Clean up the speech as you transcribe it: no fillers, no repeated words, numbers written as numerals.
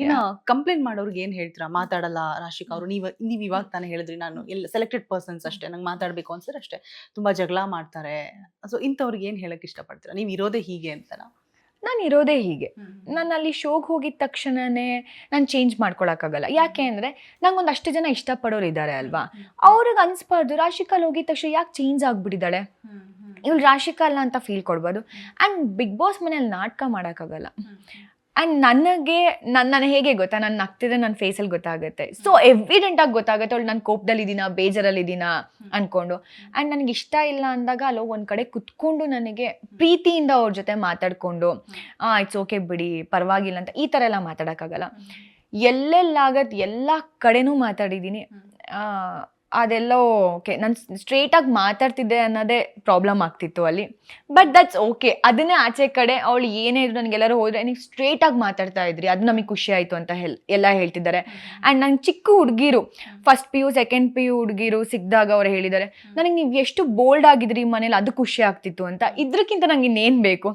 ಇನ್ನ ಕಂಪ್ಲೇಂಟ್ ಮಾಡೋರ್ಗೆ ಏನ್ ಹೇಳ್ತೀರಾ? ಮಾತಾಡಲ್ಲ ರಾಶಿಕಾ ಅವರು. ನೀವ್ ಇವಾಗ ತಾನೇ ಹೇಳಿದ್ರಿ, ನಾನು ಎಲ್ಲ ಸೆಲೆಕ್ಟೆಡ್ ಪರ್ಸನ್ಸ್ ಅಷ್ಟೇ, ನಂಗೆ ಮಾತಾಡ್ಬೇಕು ಅನ್ಸಿದ್ರೆ ಅಷ್ಟೇ, ತುಂಬಾ ಜಗಳ ಮಾಡ್ತಾರೆ. ಸೊ ಇಂಥವ್ರಿಗೆ ಏನ್ ಹೇಳಕ್ ಇಷ್ಟಪಡ್ತೀರಾ? ನೀವ್ ಇರೋದೇ ಹೀಗೆ ಅಂತನಾ? ನಾನು ಇರೋದೇ ಹೀಗೆ. ನಾನು ಅಲ್ಲಿ ಶೋಗೆ ಹೋಗಿದ ತಕ್ಷಣನೇ ನಾನು ಚೇಂಜ್ ಮಾಡ್ಕೊಳಕ್ಕಾಗಲ್ಲ. ಯಾಕೆ ಅಂದರೆ ನಂಗೊಂದು ಅಷ್ಟು ಜನ ಇಷ್ಟಪಡೋರು ಇದ್ದಾರೆ ಅಲ್ವಾ, ಅವ್ರಿಗೆ ಅನಿಸ್ಬಾರ್ದು ರಾಶಿಕಲ್ಲಿ ಹೋಗಿದ ತಕ್ಷಣ ಯಾಕೆ ಚೇಂಜ್ ಆಗಿಬಿಟ್ಟಿದ್ದಾಳೆ, ಇವಳು ರಾಶಿಕಾ ಅಲ್ಲ ಅಂತ ಫೀಲ್ ಕೊಡ್ಬೋದು. ಆ್ಯಂಡ್ ಬಿಗ್ ಬಾಸ್ ಮನೇಲಿ ನಾಟಕ ಮಾಡೋಕ್ಕಾಗಲ್ಲ. ಆ್ಯಂಡ್ ನನಗೆ ಹೇಗೆ ಗೊತ್ತಾ, ನಾನು ನಗ್ತಿದ್ರೆ ನನ್ನ ಫೇಸಲ್ಲಿ ಗೊತ್ತಾಗುತ್ತೆ. ಸೊ ಎವಿಡೆಂಟಾಗಿ ಗೊತ್ತಾಗುತ್ತೆ ಅವಳು ನಾನು ಕೋಪದಲ್ಲಿದ್ದೀನ, ಬೇಜಾರಲ್ಲಿದ್ದೀನ ಅಂದ್ಕೊಂಡು. ಆ್ಯಂಡ್ ನನಗೆ ಇಷ್ಟ ಇಲ್ಲ ಅಂದಾಗ ಅಲ್ಲೋ ಒಂದು ಕಡೆ ಕುತ್ಕೊಂಡು ನನಗೆ ಪ್ರೀತಿಯಿಂದ ಅವ್ರ ಜೊತೆ ಮಾತಾಡಿಕೊಂಡು ಇಟ್ಸ್ ಓಕೆ ಬಿಡಿ ಪರವಾಗಿಲ್ಲ ಅಂತ ಈ ಥರ ಎಲ್ಲ ಮಾತಾಡೋಕ್ಕಾಗಲ್ಲ. ಎಲ್ಲೆಲ್ಲಾಗತ್ತೆ ಎಲ್ಲ ಕಡೆನೂ ಮಾತಾಡಿದ್ದೀನಿ. ಅದೆಲ್ಲೋ ಓಕೆ, ನಾನು ಸ್ಟ್ರೇಟಾಗಿ ಮಾತಾಡ್ತಿದ್ದೆ ಅನ್ನೋದೇ ಪ್ರಾಬ್ಲಮ್ ಆಗ್ತಿತ್ತು ಅಲ್ಲಿ. But that's okay. ಅದನ್ನೇ ಆಚೆ ಕಡೆ ಅವಳು ಏನೇ ಇದ್ರು ನನಗೆಲ್ಲರೂ ಹೋದರೆ ನೀವು ಸ್ಟ್ರೇಟಾಗಿ ಮಾತಾಡ್ತಾ ಇದ್ರಿ, ಅದು ನಮಗೆ ಖುಷಿ ಆಯಿತು ಅಂತ ಎಲ್ಲ ಹೇಳ್ತಿದ್ದಾರೆ. ಆ್ಯಂಡ್ ನಂಗೆ ಚಿಕ್ಕ ಹುಡುಗಿರು ಫಸ್ಟ್ PU ಸೆಕೆಂಡ್ PU ಹುಡುಗಿರು ಸಿಕ್ಕಿದಾಗ ಅವ್ರು ಹೇಳಿದ್ದಾರೆ ನನಗೆ ನೀವು ಎಷ್ಟು ಬೋಲ್ಡ್ ಆಗಿದ್ರಿ ಮನೇಲಿ, ಅದು ಖುಷಿ ಆಗ್ತಿತ್ತು ಅಂತ. ಇದಕ್ಕಿಂತ ನಂಗೆ ಇನ್ನೇನು ಬೇಕು?